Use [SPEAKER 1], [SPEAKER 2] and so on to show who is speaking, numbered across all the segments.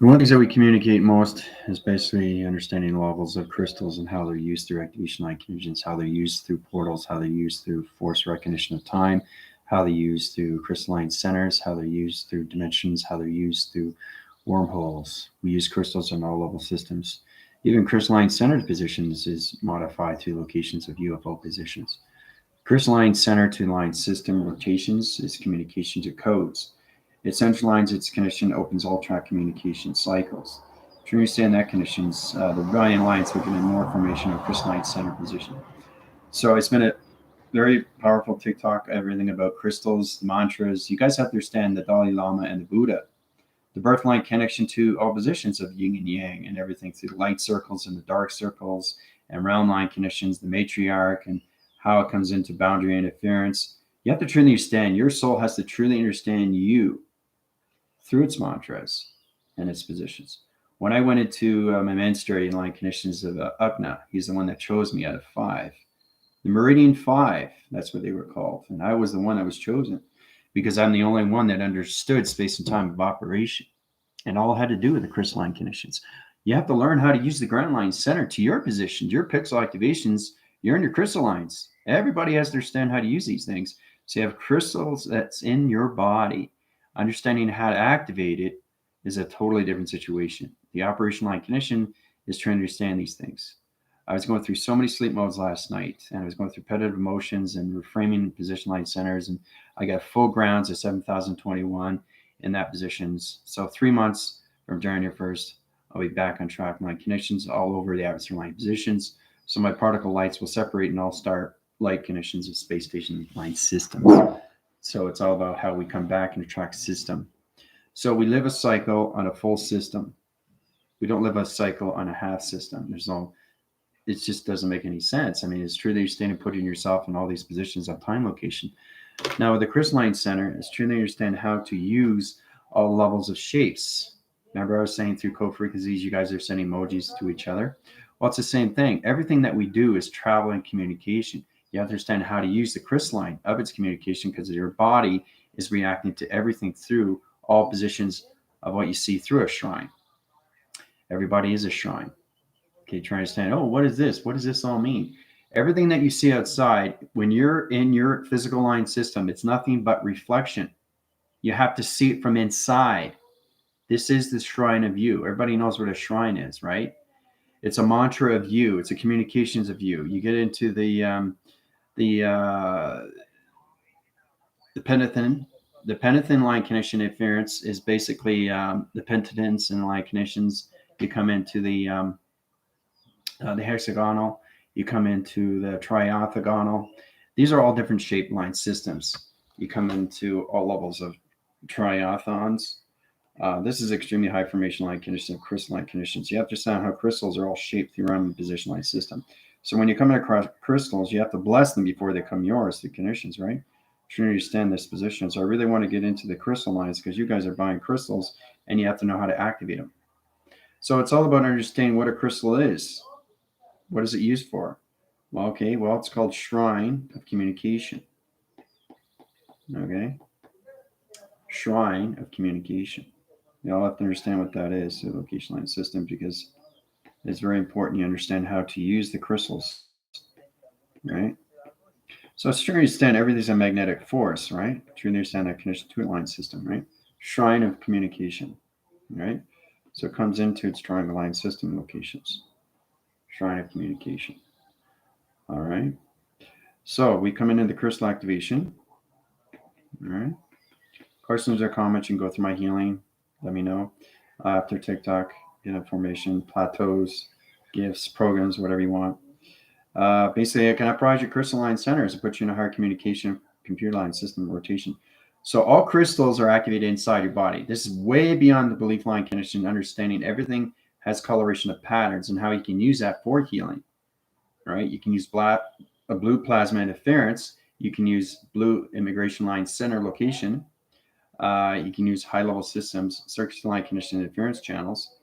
[SPEAKER 1] one of the things that we communicate most is basically understanding levels of crystals and how they're used through activation line conditions, how they're used through portals, how they're used through force recognition of time, how they're used through crystalline centers, how they're used through dimensions, how they're used through wormholes. We use crystals in all level systems. Even crystalline centered positions is modified through locations of UFO positions. Crystalline center to line system rotations is communication to codes. It centralizes its condition, opens all track communication cycles. To understand that conditions, the Rebellion Alliance will give you more information on crystalline center position. So it's been a very powerful TikTok, everything about crystals, mantras. You guys have to understand the Dalai Lama and the Buddha, the birth line connection to all positions of yin and yang and everything through the light circles and the dark circles and round line conditions, the matriarch, and how it comes into boundary interference. You have to truly understand, your soul has to truly understand you through its mantras and its positions. When I went into my menstruating line conditions of Upna, he's the one that chose me out of 5. The Meridian 5, that's what they were called. And I was the one that was chosen because I'm the only one that understood space and time of operation. And all had to do with the crystalline conditions. You have to learn how to use the ground line center to your positions, your pixel activations. You're in your crystallines. Everybody has to understand how to use these things. So you have crystals that's in your body. Understanding how to activate it is a totally different situation. The operation line condition is to understand these things. I was going through so many sleep modes last night, and I was going through repetitive emotions and reframing position line centers, and I got full grounds at 7,021 in that positions. So 3 months from January 1st, I'll be back on track. My conditions all over the atmosphere line positions. So my particle lights will separate and all start light conditions of space station line systems. So it's all about how we come back and track system. So we live a cycle on a full system. We don't live a cycle on a half system. It just doesn't make any sense. I mean, it's true that you're standing putting yourself in all these positions of time location. Now with the crystalline center, it's true that you understand how to use all levels of shapes. Remember I was saying through code frequencies, you guys are sending emojis to each other. Well, it's the same thing. Everything that we do is travel and communication. You have to understand how to use the crystalline of its communication because your body is reacting to everything through all positions of what you see through a shrine. Everybody is a shrine. Okay, try to understand, oh, what is this? What does this all mean? Everything that you see outside, when you're in your physical line system, it's nothing but reflection. You have to see it from inside. This is the shrine of you. Everybody knows what a shrine is, right? It's a mantra of you. It's a communications of you. You get into the pentathlon line connection interference is basically the pentatons and line connections. You come into the hexagonal, you come into the triorthogonal. These are all different shape line systems. You come into all levels of triorthons. This is extremely high formation line conditions, crystalline conditions. You have to understand how crystals are all shaped through your position line system. So when you come across crystals, you have to bless them before they come yours, the conditions, right? To understand this position. So I really want to get into the crystal lines because you guys are buying crystals and you have to know how to activate them. So it's all about understanding what a crystal is. What is it used for? Well, it's called shrine of communication. Okay. Shrine of communication. You all have to understand what that is, the location line system, because it's very important you understand how to use the crystals, right? So it's to understand everything's a magnetic force, right? To understand that connection to a line system, right? Shrine of communication, right? So it comes into its triangle line system locations. Shrine of communication. All right. So we come into the crystal activation. All right. Questions or comments, you can go through my healing. Let me know. After TikTok, get information, plateaus, gifts, programs, whatever you want. Basically, I can provide your crystalline centers and put you in a higher communication computer line system rotation. So all crystals are activated inside your body. This is way beyond the belief line condition, understanding everything has coloration of patterns and how you can use that for healing. Right? You can use a blue plasma interference. You can use blue immigration line center location. You can use high-level systems, circuit line condition interference channels.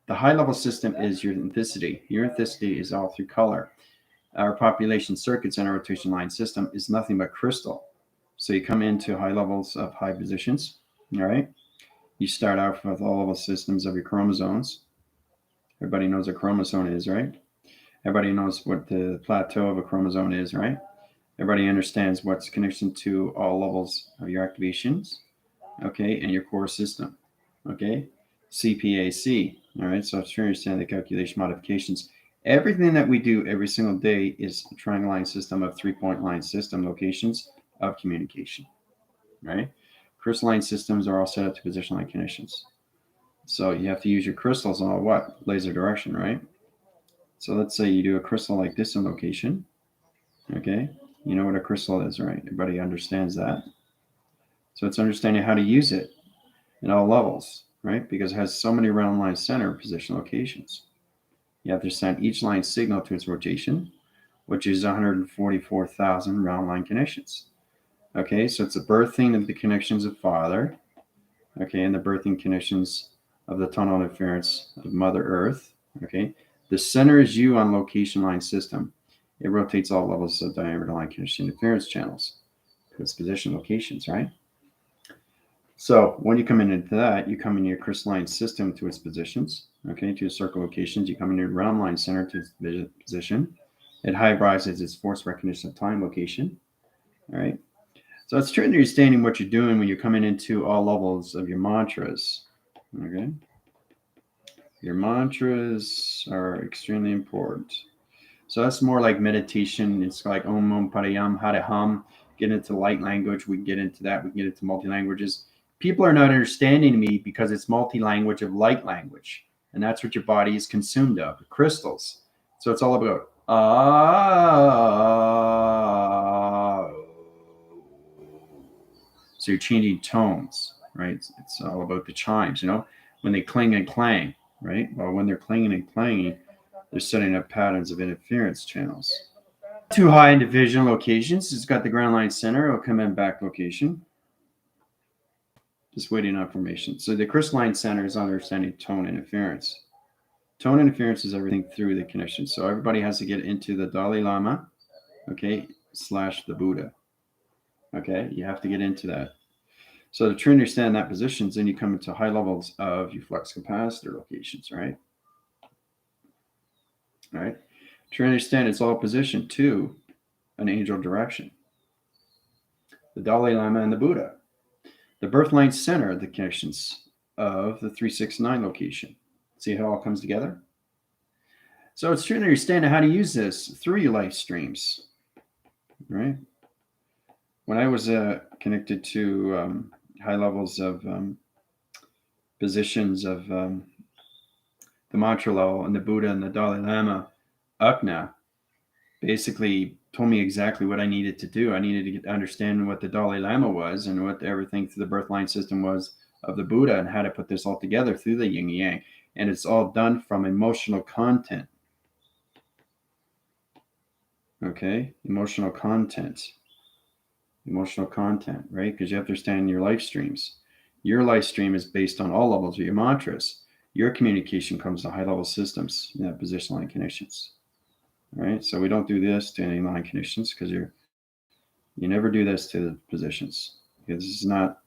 [SPEAKER 1] The high-level system is your ethnicity. Your ethnicity is all through color. Our population circuits and our rotation line system is nothing but crystal. So you come into high levels of high positions, all right? You start off with all of the systems of your chromosomes. Everybody knows what a chromosome is, right? Everybody knows what the plateau of a chromosome is, right? Everybody understands what's connection to all levels of your activations, okay, and your core system, okay? CPAC, all right? So to understand the calculation modifications, everything that we do every single day is a triangle line system of 3-point line system locations of communication, right? Crystalline systems are all set up to position line conditions. So you have to use your crystals on what? Laser direction, right? So let's say you do a crystal like this in location, okay? You know what a crystal is, right? Everybody understands that. So it's understanding how to use it in all levels, right? Because it has so many round line center position locations. You have to send each line signal to its rotation, which is 144,000 round line connections. Okay, so it's the birthing of the connections of Father, okay, and the birthing connections of the tonal interference of Mother Earth, okay. The center is you on location line system. It rotates all levels of diameter line condition interference channels to its position locations, right? So when you come into that, you come in your crystalline system to its positions, okay, to its circle locations. You come in your round line center to its position. It hybridizes its force recognition of time location, all right? So it's true understanding what you're doing when you're coming into all levels of your mantras, okay? Your mantras are extremely important. So that's more like meditation. It's like Om Parayam, how to hum, get into light language. We can get into that. We can get into multi-languages. People are not understanding me because it's multi-language of light language. And that's what your body is consumed of, crystals. So it's all about so you're changing tones, right? It's all about the chimes, when they cling and clang, right? Well, when they're clinging and clanging, they're setting up patterns of interference channels. Too high in division locations. It's got the ground line center. It'll come in back location. Just waiting on formation. So the crystalline center is understanding tone interference. Tone interference is everything through the connection. So everybody has to get into the Dalai Lama, okay, / the Buddha. Okay, you have to get into that. So to understand that positions, then you come into high levels of your flux capacitor locations, right? All right. To understand it's all positioned to an angel direction. The Dalai Lama and the Buddha. The birth line center of the connections of the 369 location. See how it all comes together? So it's trying to understand how to use this through your life streams, right? When I was connected to high levels of positions of the mantra level and the Buddha and the Dalai Lama, Ukna basically told me exactly what I needed to do. I needed to understand what the Dalai Lama was and what everything through the birth line system was of the Buddha and how to put this all together through the yin yang. And it's all done from emotional content. Okay, emotional content, right? Because you have to understand your life streams. Your life stream is based on all levels of your mantras. Your communication comes to high level systems, position line connections. All right, so we don't do this to any line connections because you never do this to the positions. Because this is not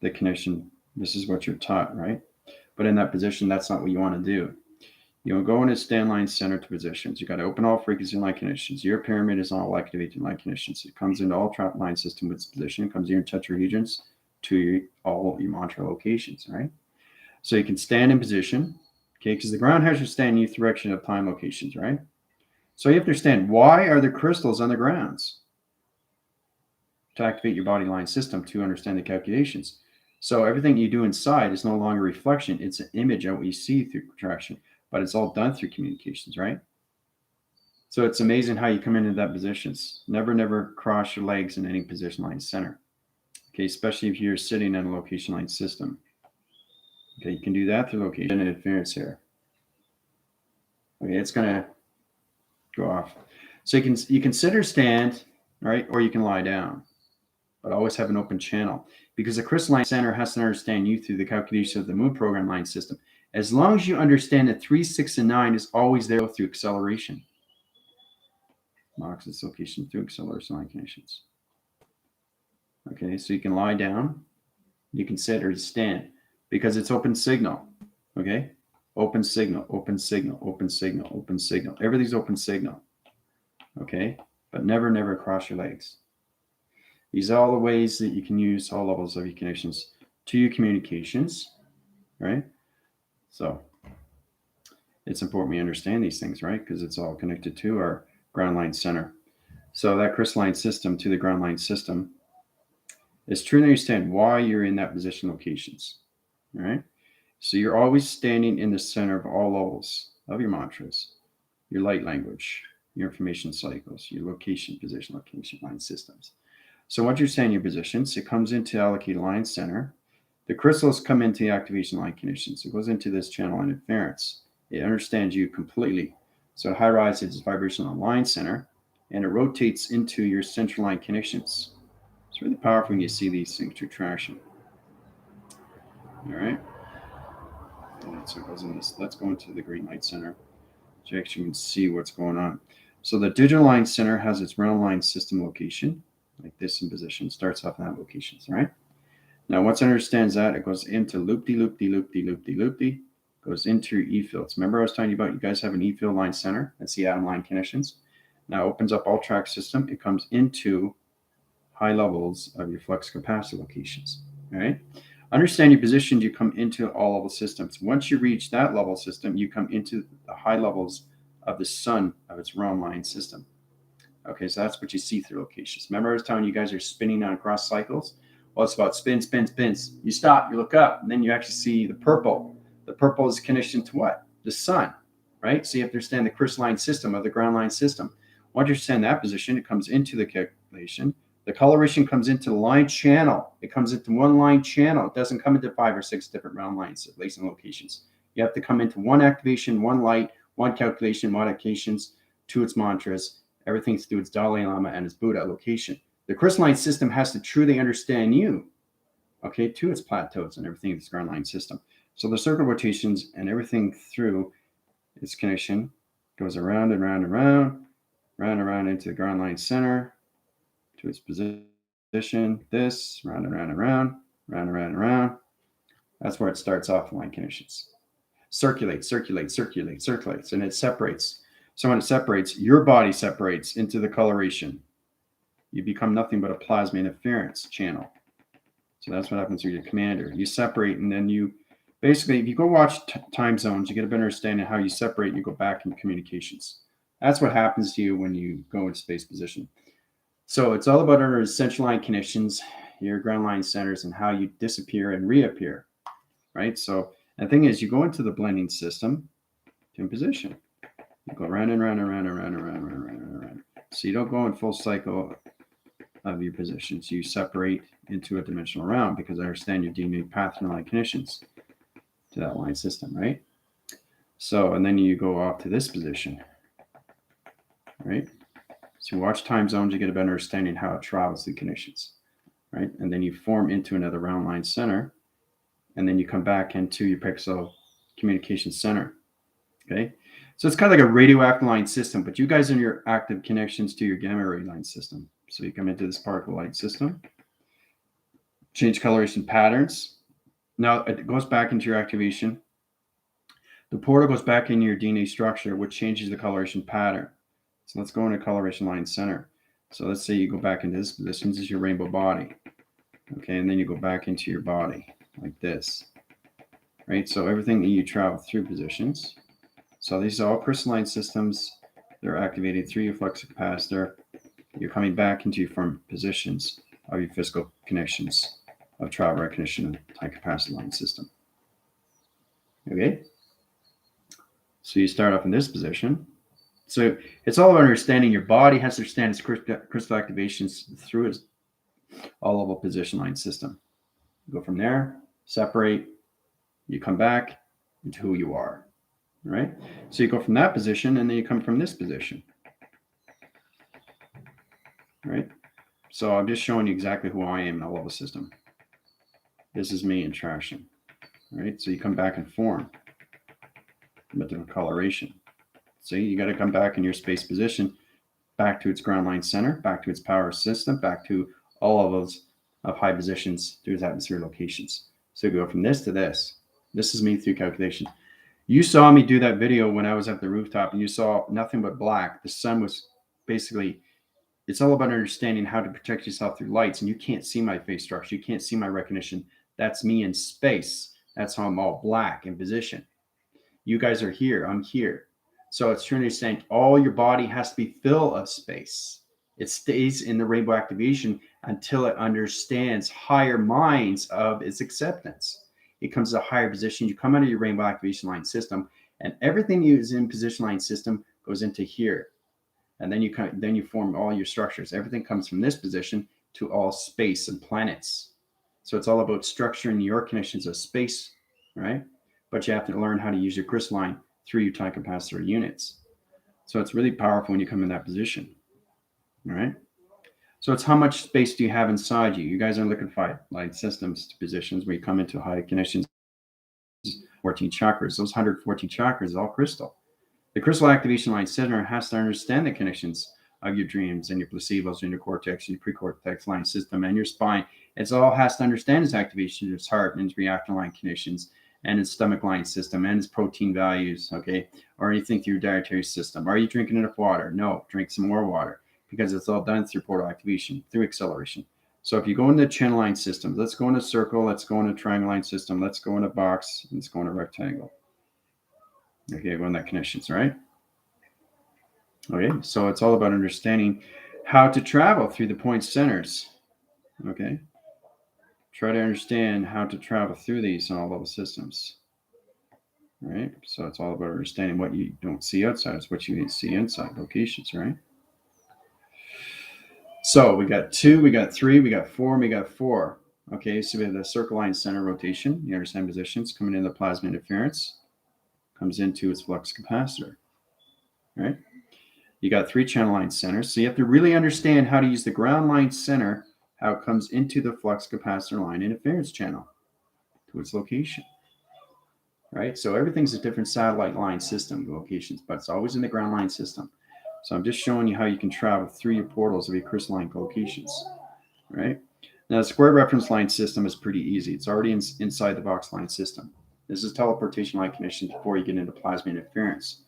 [SPEAKER 1] the connection. This is what you're taught, right? But in that position, that's not what you want to do. You go in a stand line center to positions. You got to open all frequency line connections. Your pyramid is on all activating line connections. It comes into all trap line system with its position. It comes here in tetrahedrons to all your mantra locations, right? So you can stand in position, okay? Because the ground has to stand in each direction of time locations, right? So you have to understand, why are there crystals on the grounds? To activate your body line system to understand the calculations. So everything you do inside is no longer reflection. It's an image of what you see through contraction, but it's all done through communications, right? So it's amazing how you come into that positions. Never cross your legs in any position line center. Okay, especially if you're sitting in a location line system. Okay, you can do that through location interference here. Okay, it's gonna go off. So you can sit or stand, right? Or you can lie down, but always have an open channel because the crystalline center has to understand you through the calculation of the moon program line system. As long as you understand that 3, 6, and 9 is always there through acceleration. Marks its location through acceleration line connections. Okay, so you can lie down, you can sit or stand. because it's open signal. Okay, open signal, open signal, open signal, open signal. Everything's open signal. Okay, but never cross your legs. These are all the ways that you can use all levels of your connections to your communications, right? So it's important we understand these things, right? Because it's all connected to our ground line center. So that crystalline system to the ground line system is to understand why you're in that position locations, all right? So you're always standing in the center of all levels of your mantras, your light language, your information cycles, your location, position, location, line systems. So once you're saying your positions, it comes into allocated line center. The crystals come into the activation line conditions. It goes into this channel interference. It understands you completely. So it high-rises its vibrational line center, and it rotates into your central line connections. It's really powerful when you see these things through traction. All right. And so it goes in this. Let's go into the green light center so you actually can see what's going on. So the digital line center has its realm line system location, like this in position. Starts off in that location, all right? Now, once it understands that, it goes into loop-de-loop-de-loop-de-loop-de-loop-de, goes into your E-fields. Remember I was telling you about you guys have an E-field line center. That's the atom line connections. Now it opens up all track system. It comes into high levels of your flux capacitor locations, all right? Understand your positions, you come into all level systems. Once you reach that level system, you come into the high levels of the sun of its realm line system. Okay, so that's what you see through locations. Remember I was telling you guys are spinning on cross cycles? Well, it's about spin, spin, spins. You stop, you look up, and then you actually see the purple. The purple is connection to what? The sun, right? So you have to understand the crystalline system of the ground line system. Once you understand that position, it comes into the calculation. The coloration comes into the line channel. It comes into one line channel. It doesn't come into 5 or 6 different round lines, at least in locations. You have to come into one activation, one light, one calculation, modifications to its mantras. Everything's through its Dalai Lama and its Buddha location. The crystalline system has to truly understand you, okay, to its plateaus and everything in its ground line system. So the circle rotations and everything through its connection goes around and round and round, round and round into the ground line center, to its position, this, round and round and round, round and round and round. That's where it starts off in line connections. Circulates, circulates, circulates, circulates, and it separates. So when it separates, your body separates into the coloration. You become nothing but a plasma interference channel. So that's what happens with your commander. You separate, and then you basically, if you go watch time zones, you get a better understanding of how you separate and you go back in communications. That's what happens to you when you go into space position. So it's all about our central line connections, your ground line centers, and how you disappear and reappear, right? So the thing is, you go into the blending system to position. You go round and round and round and round and round and round and round. So you don't go in full cycle of your positions. You separate into a dimensional round because I understand your DNA path and line connections to that line system, right? So, and then you go off to this position, right? So you watch time zones, you get a better understanding how it travels through connections, right? And then you form into another round line center, and then you come back into your pixel communication center, okay? So it's kind of like a radioactive line system, but you guys are in your active connections to your gamma ray line system. So you come into this particle light system, change coloration patterns. Now it goes back into your activation. The portal goes back into your DNA structure, which changes the coloration pattern. So let's go into coloration line center. So let's say you go back into this position. This is your rainbow body. Okay, and then you go back into your body like this. Right? So everything that you travel through positions. So these are all crystalline systems. They're activated through your flux capacitor. You're coming back into your form positions of your physical connections of travel recognition high capacity line system. Okay? So you start off in this position. So it's all about understanding your body has to understand its crystal activations through its all level position line system. You go from there, separate, you come back into who you are. All right? So you go from that position and then you come from this position. Right? So I'm just showing you exactly who I am in a level system. This is me in traction. Right? So you come back and form with the coloration. See, you got to come back in your space position, back to its ground line center, back to its power system, back to all of those of high positions through its atmosphere locations. So go from this to this. This is me through calculation. You saw me do that video when I was at the rooftop, and you saw nothing but black. The sun was basically, it's all about understanding how to protect yourself through lights, and you can't see my face structure. You can't see my recognition. That's me in space. That's how I'm all black in position. You guys are here. I'm here. So it's trying to understand all your body has to be full of space. It stays in the rainbow activation until it understands higher minds of its acceptance. It comes to a higher position. You come out of your rainbow activation line system, and everything that is in position line system goes into here. And then you form all your structures. Everything comes from this position to all space and planets. So it's all about structuring your connections of space, right? But you have to learn how to use your crystalline through your time capacitor units. So it's really powerful when you come in that position. All right. So it's how much space do you have inside you? You guys are in liquefied light systems positions where you come into high connections, 14 chakras. Those 114 chakras is all crystal. The crystal activation line center has to understand the connections of your dreams and your placebos and your cortex and your precortex line system and your spine. It all has to understand its activation, its heart and its reactor line connections and its stomach line system and its protein values, okay? Or anything through your dietary system. Are you drinking enough water? No, drink some more water, because it's all done through portal activation, through acceleration. So if you go into the channel line system, let's go in a circle, let's go in a triangle line system, let's go in a box, let's go in a rectangle. Okay, go in that connections, right? Okay, so it's all about understanding how to travel through the point centers. Okay, try to understand how to travel through these on all level systems. Right, so it's all about understanding what you don't see outside is what you see inside locations, right? So we got 2, we got 3, we got 4, and we got 4. Okay, so we have the circle line center rotation. You understand positions coming into the plasma interference, comes into its flux capacitor, right? You got 3 channel line centers. So you have to really understand how to use the ground line center, how it comes into the flux capacitor line interference channel to its location, right? So everything's a different satellite line system locations, but it's always in the ground line system. So I'm just showing you how you can travel through your portals of your crystalline locations, right? Now, the square reference line system is pretty easy. It's already inside the box line system. This is teleportation line connection before you get into plasma interference,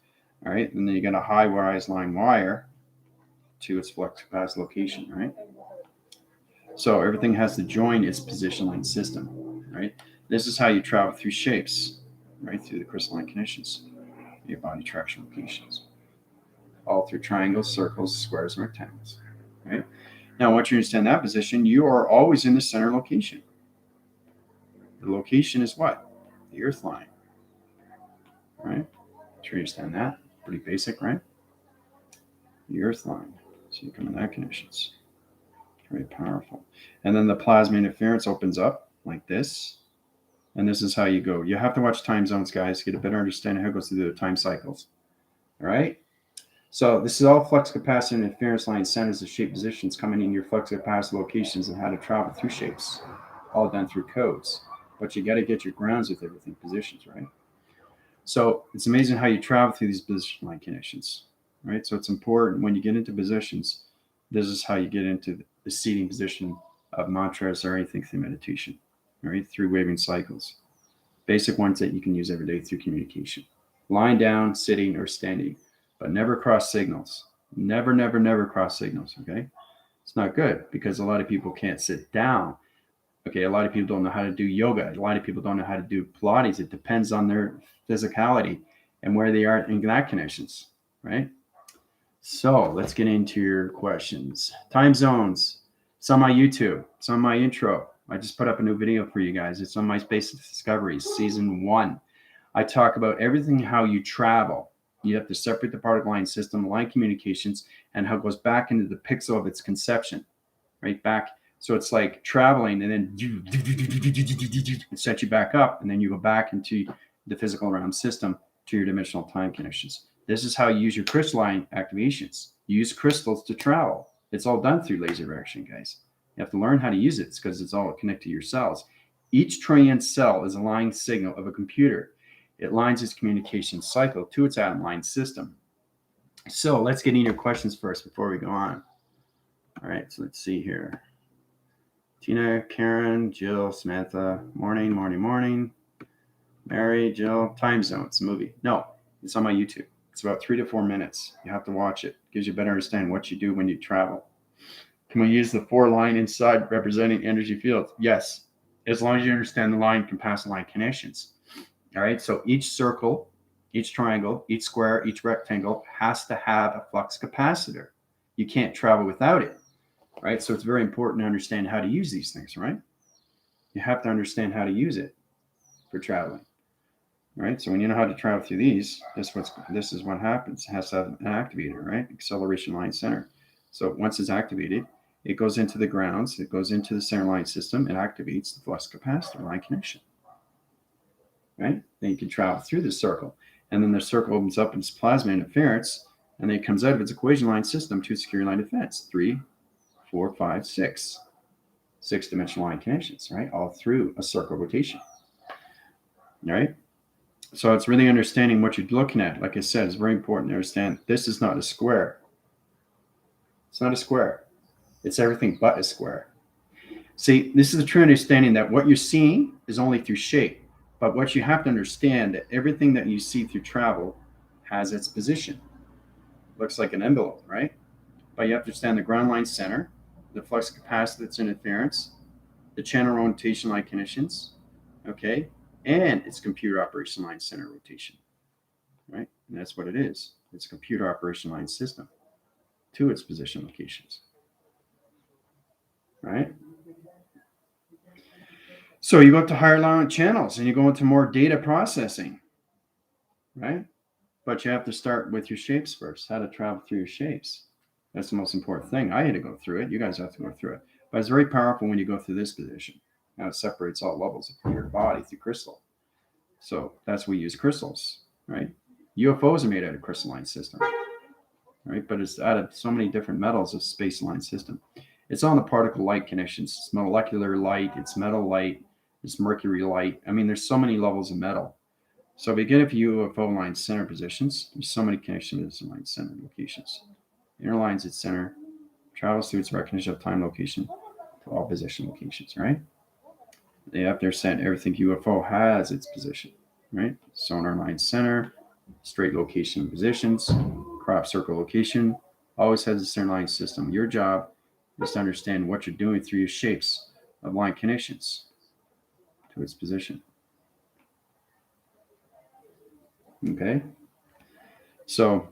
[SPEAKER 1] all right? And then you got a high rise line wire to its flux capacitor location, right? So everything has to join its position line system, right? This is how you travel through shapes, right? Through the crystalline connections, your body traction locations, all through triangles, circles, squares, and rectangles, right? Now, once you understand that position, you are always in the center location. The location is what? The earth line, right? So you understand that? Pretty basic, right? The earth line. So you come in that connections. Very powerful. And then the plasma interference opens up like this. And this is how you go. You have to watch time zones, guys, to get a better understanding how it goes through the time cycles. All right? So this is all flux capacitor and interference line centers of shape positions coming in your flux capacitor locations and how to travel through shapes, all done through codes. But you got to get your grounds with everything positions, right? So it's amazing how you travel through these position line connections, right? So it's important when you get into positions, this is how you get into the seating position of mantras or anything through meditation, right? Through waving cycles. Basic ones that you can use every day through communication. Lying down, sitting, or standing, but never cross signals. Never, never, never cross signals, okay? It's not good because a lot of people can't sit down. Okay, a lot of people don't know how to do yoga. A lot of people don't know how to do Pilates. It depends on their physicality and where they are in that connections, right? So let's get into your questions. Time zones. It's on my YouTube. It's on my intro. I just put up a new video for you guys. It's on my Space Discoveries, Season 1. I talk about everything, how you travel. You have to separate the particle line system, line communications, and how it goes back into the pixel of its conception, right back. So it's like traveling, and then it sets you back up, and then you go back into the physical realm system to your dimensional time connections. This is how you use your crystalline activations. You use crystals to travel. It's all done through laser direction, guys. You have to learn how to use it because it's all connected to your cells. Each trillion cell is a line signal of a computer. It lines its communication cycle to its atom line system. So let's get into your questions first before we go on. All right, so let's see here. Tina, Karen, Jill, Samantha. Morning, morning, morning. Mary, Jill. Time Zone. It's a movie. No, it's on my YouTube. It's about 3 to 4 minutes. You have to watch it. Gives you a better understanding what you do when you travel. Can we use the 4 line inside representing energy fields? Yes, as long as you understand the line can pass line connections. All right, so each circle, each triangle, each square, each rectangle has to have a flux capacitor. You can't travel without it, right? So it's very important to understand how to use these things, right? You have to understand how to use it for traveling, right? So when you know how to travel through these, this is what happens. It has to have an activator, right? Acceleration line center. So once it's activated, it goes into the grounds, it goes into the center line system, it activates the flux capacitor line connection, right? Then you can travel through the circle. And then the circle opens up its plasma interference, and then it comes out of its equation line system to a secure line defense. 3, 4, 5, 6. 6-dimensional line connections, right? All through a circle rotation, right? So it's really understanding what you're looking at. Like I said, it's very important to understand this is not a square. It's not a square. It's everything but a square. See, this is a true understanding that what you're seeing is only through shape. But what you have to understand that everything that you see through travel has its position. Looks like an envelope, right? But you have to understand the ground line center, the flux capacitance interference, the channel rotation line conditions, okay, and its computer operation line center rotation, right? And that's what it is. It's a computer operation line system to its position locations, right? So you go up to higher line channels and you go into more data processing, right? But you have to start with your shapes first, how to travel through your shapes. That's the most important thing. I had to go through it. You guys have to go through it. But it's very powerful when you go through this position. Now it separates all levels of your body through crystal. So that's why we use crystals, right? UFOs are made out of crystalline system, right? But it's out of so many different metals of space line system. It's on the particle light connections. It's molecular light, it's metal light, it's mercury light. I mean, there's so many levels of metal. So if you get a UFO line center positions, there's so many connections to line center locations. Inner lines its center, travels through its recognition of time location to all position locations, right? They have their set everything UFO has its position, right? Sonar line center, straight location positions, crop circle location, always has a center line system. Your job is to understand what you're doing through your shapes of line connections to its position. Okay? So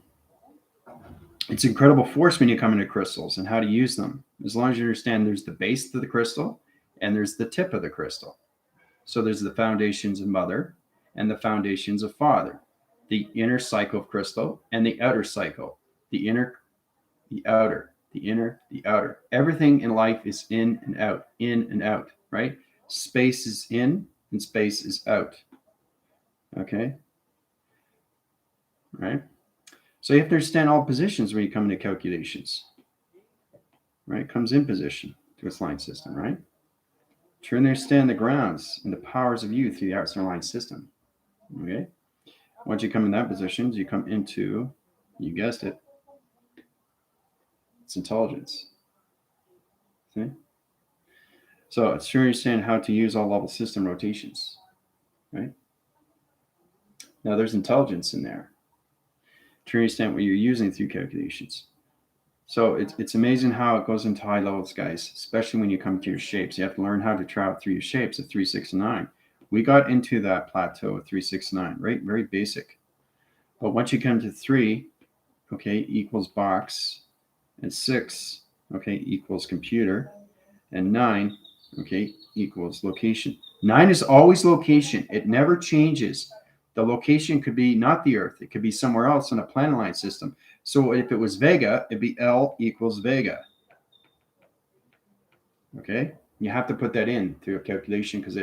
[SPEAKER 1] it's incredible force when you come into crystals and how to use them. As long as you understand there's the base of the crystal and there's the tip of the crystal. So there's the foundations of mother and the foundations of father, the inner cycle of crystal and the outer cycle, the inner, the outer, the inner, the outer. Everything in life is in and out, right? Space is in and space is out. Okay? Right? So you have to understand all positions when you come into calculations. Right? It comes in position to its line system, right? To understand the grounds and the powers of you through the outside line system. Okay? Once you come in that position, you come into, you guessed it, it's intelligence. See? So it's to understand how to use all level system rotations, right? Now there's intelligence in there to understand what you're using through calculations. So it's amazing how it goes into high levels, guys, especially when you come to your shapes. You have to learn how to travel through your shapes of 3, 6, and 9. We got into that plateau of 3, 6, 9, right? Very basic. But once you come to 3, okay, equals box, and 6, okay, equals computer, and 9, okay, equals location. 9 is always location. It never changes. The location could be not the Earth. It could be somewhere else in a planet line system. So if it was Vega, it'd be L equals Vega. Okay? You have to put that in through a calculation because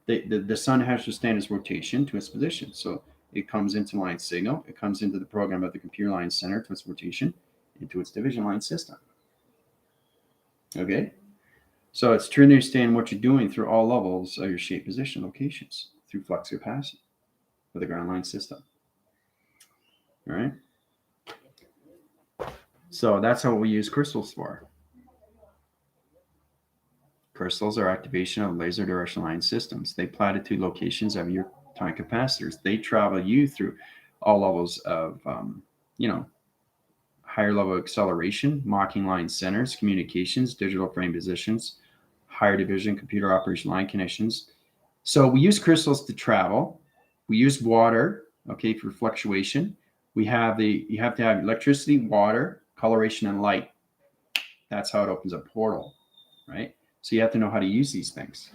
[SPEAKER 1] the sun has to stand its rotation to its position. So it comes into line signal. It comes into the program of the computer line center to its rotation into its division line system. Okay? So it's to understand what you're doing through all levels of your shape position locations through flux capacity with the ground line system. All right? So that's how we use crystals for. Crystals are activation of laser directional line systems. They platitude locations of your time capacitors. They travel you through all levels of, higher level acceleration, mocking line centers, communications, digital frame positions, higher division, computer operation line connections. So we use crystals to travel. We use water, okay, for fluctuation. You have to have electricity, water, coloration, and light. That's how it opens a portal, right? So you have to know how to use these things.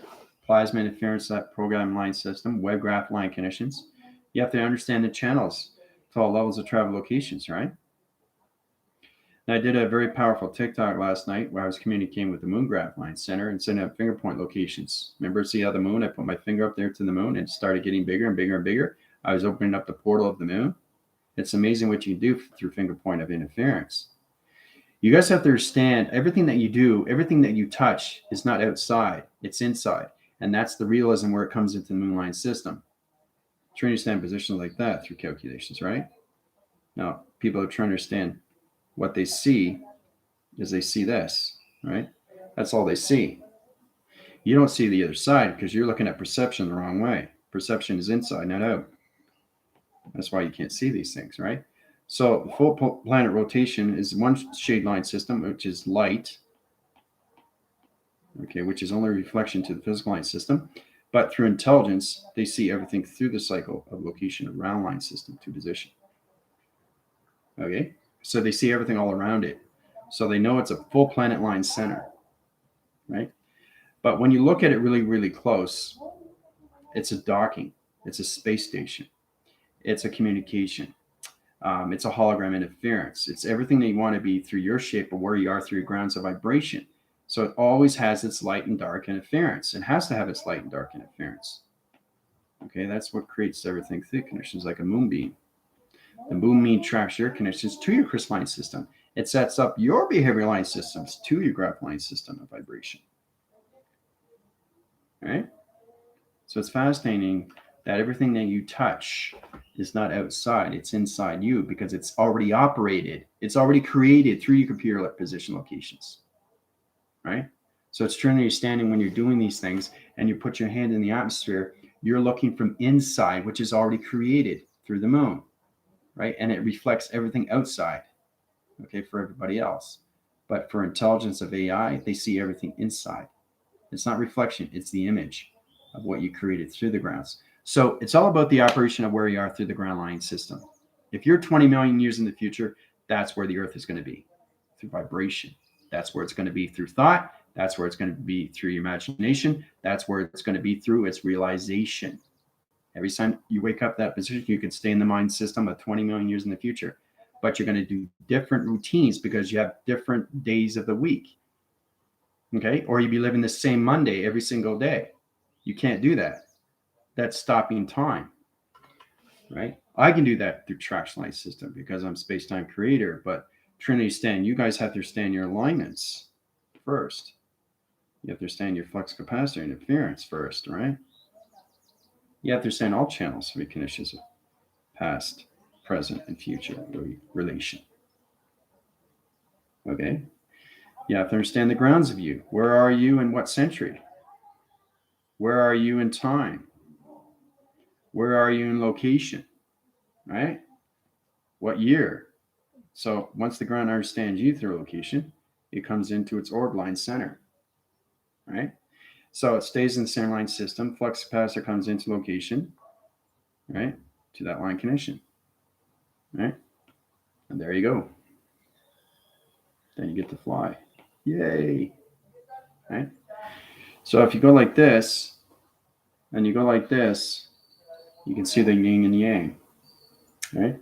[SPEAKER 1] Plasma interference, that program line system, web graph line connections. You have to understand the channels to all levels of travel locations, right? And I did a very powerful TikTok last night where I was communicating with the moon graph line center and sending out finger point locations. Remember, see how the moon, I put my finger up there to the moon and it started getting bigger and bigger and bigger. I was opening up the portal of the moon. It's amazing what you can do through finger point of interference. You guys have to understand everything that you do, everything that you touch is not outside, it's inside. And that's the realism where it comes into the moonline system. Trying to understand positions like that through calculations, right? Now, people are trying to understand what they see is they see this, right? That's all they see. You don't see the other side because you're looking at perception the wrong way. Perception is inside, not out. That's why you can't see these things, right? So full planet rotation is one shade line system, which is light, okay, which is only a reflection to the physical line system. But through intelligence, they see everything through the cycle of location of round line system to position. Okay, so they see everything all around it. So they know it's a full planet line center, right? But when you look at it really, really close, it's a docking, it's a space station, it's a communication. It's a hologram interference. It's everything that you want to be through your shape or where you are through your grounds of vibration. So it always has its light and dark interference. It has to have its light and dark interference. Okay, that's what creates everything through connections like a moonbeam. The moonbeam tracks your connections to your crystalline system. It sets up your behavior line systems to your graph line system of vibration. All right? So it's fascinating that everything that you touch is not outside, it's inside you because it's already operated. It's already created through your computer position locations, right? So it's truly understanding when you're doing these things and you put your hand in the atmosphere, you're looking from inside, which is already created through the moon, right? And it reflects everything outside, okay, for everybody else. But for intelligence of AI, they see everything inside. It's not reflection, it's the image of what you created through the grounds. So it's all about the operation of where you are through the ground line system. If you're 20 million years in the future, that's where the Earth is going to be, through vibration. That's where it's going to be through thought. That's where it's going to be through your imagination. That's where it's going to be through its realization. Every time you wake up that position, you can stay in the mind system of 20 million years in the future. But you're going to do different routines because you have different days of the week. Okay? Or you'd be living the same Monday every single day. You can't do that. That's stopping time, right? I can do that through traction line system because I'm space-time creator, but Trinity stand, you guys have to understand your alignments first. You have to understand your flux capacitor interference first, right? You have to understand all channels of conditions of past, present, and future relation. Okay? You have to understand the grounds of you. Where are you in what century? Where are you in time? Where are you in location? Right? What year? So once the ground understands you through location, it comes into its orb line center. Right? So it stays in the center line system. Flux capacitor comes into location, right? To that line connection. Right? And there you go. Then you get to fly. Yay. Right? So if you go like this, and you go like this, you can see the yin and yang. Right?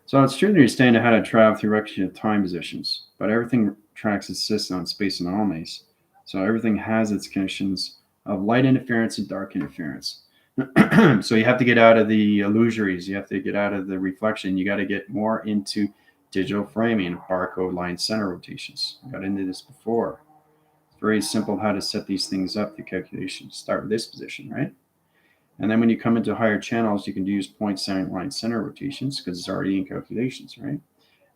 [SPEAKER 1] So it's true to understand how to travel through recognition of time positions, but everything tracks its system on space anomalies. So everything has its conditions of light interference and dark interference. So you have to get out of the illusories. You have to get out of the reflection. You got to get more into digital framing, barcode line center rotations. I got into this before. It's very simple how to set these things up, the calculations. Start with this position, right? And then when you come into higher channels, you can use point center line center rotations because it's already in calculations, right?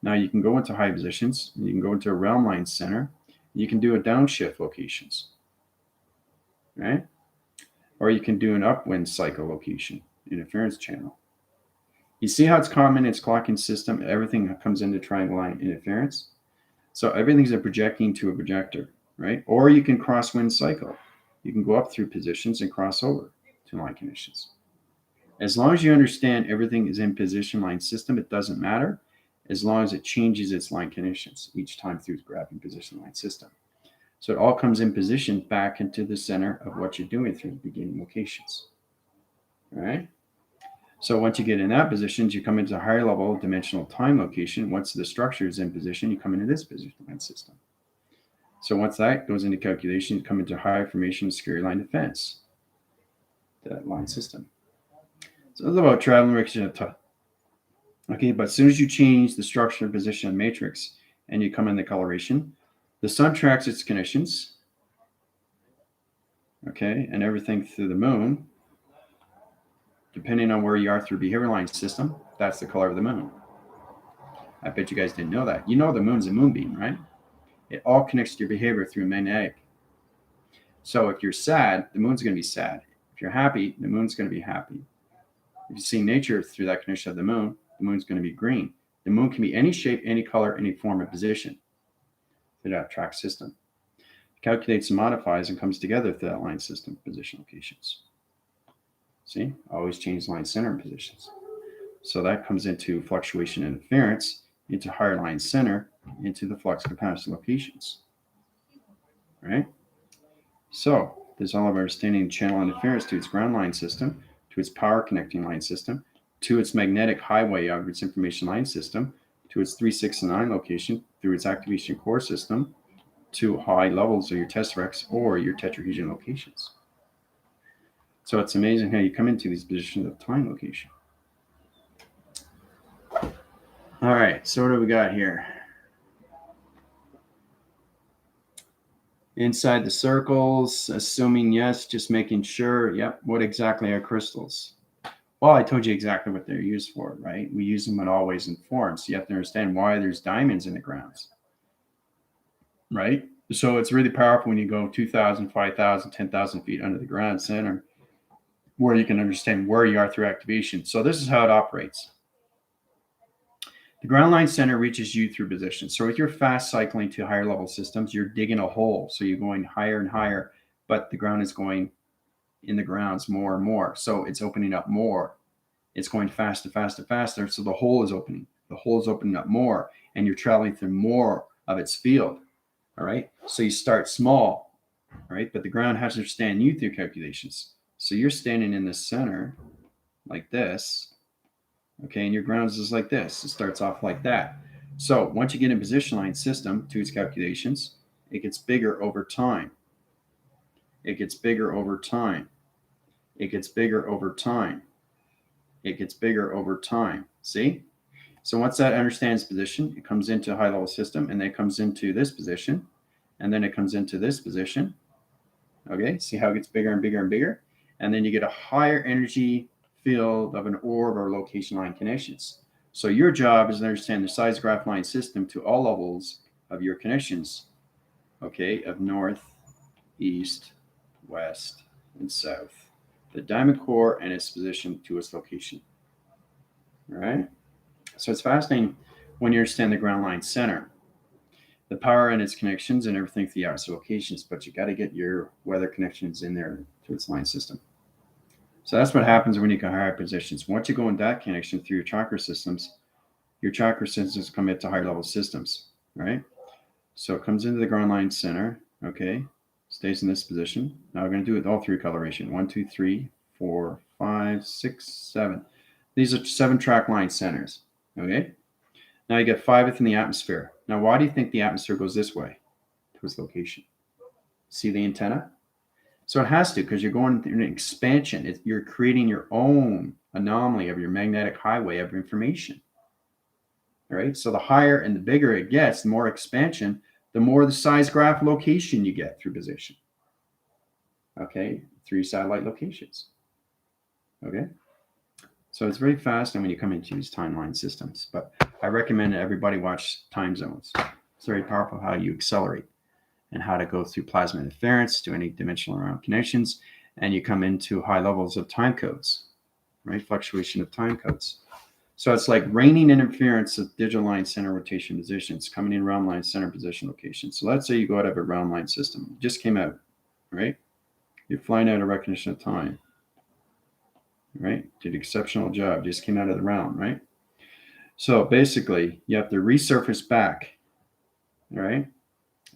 [SPEAKER 1] Now you can go into high positions. You can go into a realm line center. You can do a downshift locations. right? Or you can do an upwind cycle location, interference channel. You see how it's common in its clocking system? Everything comes into triangle line interference. So everything's a projecting to a projector, right? Or you can cross wind cycle. You can go up through positions and cross over to line conditions. As long as you understand everything is in position line system, it doesn't matter as long as it changes its line conditions each time through the graphing position line system. So it all comes in position back into the center of what you're doing through the beginning locations. All right. So once you get in that position, you come into a higher level dimensional time location. Once the structure is in position, you come into this position line system. So once that goes into calculation, you come into high formation security line defense, that line system. So it's about traveling direction of time. Okay, but as soon as you change the structure, position, and matrix, and you come in the coloration, the sun tracks its conditions, okay, and everything through the moon, depending on where you are through behavior line system, that's the color of the moon. I bet you guys didn't know that. You know the moon's a moonbeam, right? It all connects to your behavior through magnetic. So if you're sad, the moon's going to be sad. If you're happy, the moon's going to be happy. If you see nature through that connection of the moon's going to be green. The moon can be any shape, any color, any form of position through that track system. It calculates and modifies and comes together through that line system position locations. See, always change line center and positions. So that comes into fluctuation interference, into higher line center, into the flux capacity locations. Right? So there's all of our understanding channel interference to its ground line system, to its power connecting line system, to its magnetic highway of its information line system, to its 3, 6, and 9 location, through its activation core system, to high levels of your tesseract or your tetrahedron locations. So it's amazing how you come into these positions of time location. All right, so what do we got here? Inside the circles, assuming yes, just making sure, yep, what exactly are crystals? Well, I told you exactly what they're used for, right? We use them in all ways and forms. So you have to understand why there's diamonds in the grounds, right? So it's really powerful when you go 2,000, 5,000, 10,000 feet under the ground center, where you can understand where you are through activation. So this is how it operates. The ground line center reaches you through position. So if you're fast cycling to higher level systems, you're digging a hole. So you're going higher and higher, but the ground is going in the grounds more and more. So it's opening up more. It's going faster, faster, faster. So the hole is opening. The hole is opening up more, and you're traveling through more of its field. All right. So you start small, all right, but the ground has to understand you through calculations. So you're standing in the center like this. Okay, and your grounds is like this. It starts off like that. So once you get in position line system to its calculations, it gets bigger over time. It gets bigger over time. It gets bigger over time. It gets bigger over time. See? So once that understands position, it comes into a high level system, and then it comes into this position, and then it comes into this position. Okay, see how it gets bigger and bigger and bigger? And then you get a higher energy field of an orb or location line connections. So your job is to understand the size graph line system to all levels of your connections, okay, of north, east, west, and south. The diamond core and its position to its location. All right? So it's fascinating when you understand the ground line center, the power and its connections and everything through the outer locations, but you got to get your weather connections in there to its line system. So that's what happens when you go higher positions. Once you go in that connection through your chakra systems come into higher level systems, right? So it comes into the ground line center, okay, stays in this position. Now we're going to do it all through coloration. 1, 2, 3, 4, 5, 6, 7. These are 7 track line centers, okay? Now you get 5th in the atmosphere. Now why do you think the atmosphere goes this way to its location? See the antenna? So it has to, because you're going through an expansion. You're creating your own anomaly of your magnetic highway of information. All right. So the higher and the bigger it gets, the more expansion, the more the size graph location you get through position. Okay. 3 satellite locations. Okay. So it's very fast when you come into these timeline systems. But I recommend that everybody watch time zones. It's very powerful how you accelerate and how to go through plasma interference to any dimensional around connections. And you come into high levels of time codes, right? Fluctuation of time codes. So it's like raining interference of digital line center rotation positions, coming in round line center position location. So let's say you go out of a round line system. You just came out, right? You're flying out of recognition of time, right? Did an exceptional job. Just came out of the round, right? So basically, you have to resurface back, right?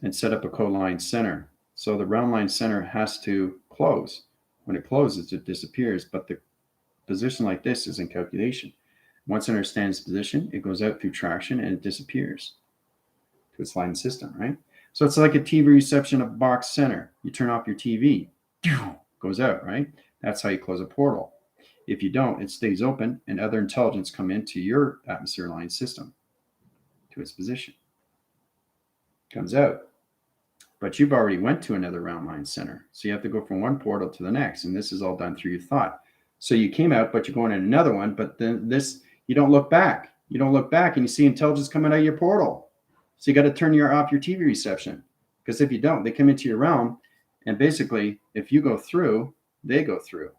[SPEAKER 1] And set up a co-line center. So the round line center has to close. When it closes, it disappears. But the position like this is in calculation. Once it understands position, it goes out through traction and it disappears to its line system, right? So it's like a TV reception of box center. You turn off your TV, goes out, right? That's how you close a portal. If you don't, it stays open and other intelligence come into your atmosphere line system to its position. Comes out. But you've already went to another round line center. So you have to go from one portal to the next. And this is all done through your thought. So you came out, but you're going in another one. But then this, you don't look back. You don't look back and you see intelligence coming out of your portal. So you got to turn off your TV reception. Because if you don't, they come into your realm. And basically, if you go through, they go through.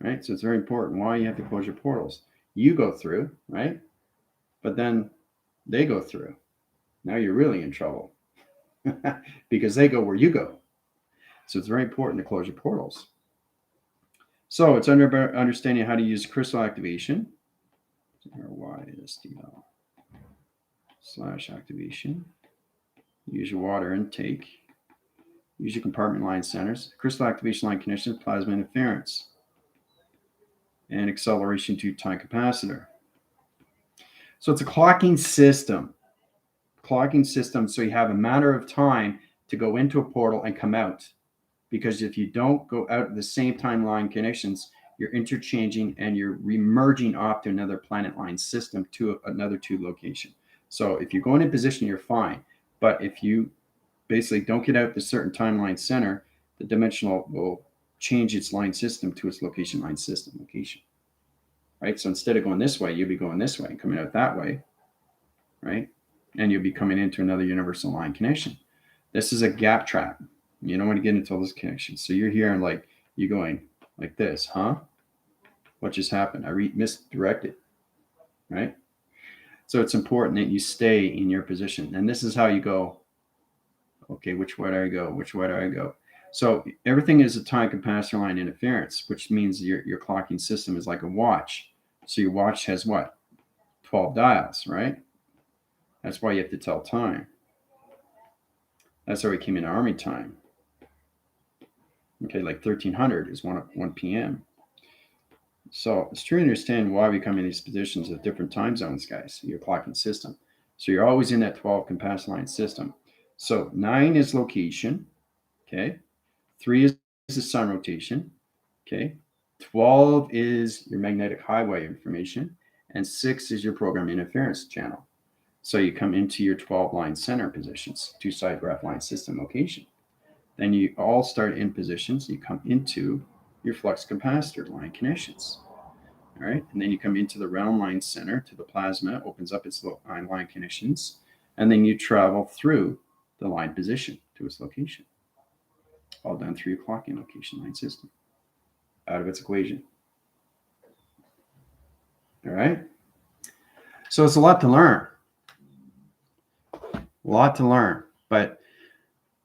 [SPEAKER 1] Right? So it's very important why you have to close your portals. You go through, right? But then they go through. Now you're really in trouble. Because they go where you go. So it's very important to close your portals. So it's under understanding how to use crystal activation. YSDL / activation. Use your water intake. Use your compartment line centers. Crystal activation line connections, plasma interference. And acceleration to time capacitor. So it's a clocking system. So you have a matter of time to go into a portal and come out. Because if you don't go out at the same timeline connections, you're interchanging and you're remerging off to another planet line system to another two location. So if you're going in position, you're fine. But if you basically don't get out the certain timeline center, the dimensional will change its line system to its location line system location. Right? So instead of going this way, you'll be going this way and coming out that way. Right? And you'll be coming into another universal line connection. This is a gap trap. You don't want to get into all those connections. So you're here and like, you're going like this, huh? What just happened? I misdirected, right? So it's important that you stay in your position. And this is how you go, okay, which way do I go? Which way do I go? So everything is a time capacitor line interference, which means your clocking system is like a watch. So your watch has what? 12 dials, right? That's why you have to tell time. That's how we came in Army time. Okay, like 1300 is 1 p.m. So it's true to understand why we come in these positions at different time zones, guys, your clocking system. So you're always in that 12 capacitor line system. So 9 is location, okay? 3 is the sun rotation, okay? 12 is your magnetic highway information, and 6 is your program interference channel. So you come into your 12 line center positions, two-side graph line system location. Then you all start in positions. You come into your flux capacitor line connections. All right. And then you come into the round line center to the plasma, opens up its line connections. And then you travel through the line position to its location. All done through your clocking location line system out of its equation. All right. So it's a lot to learn. But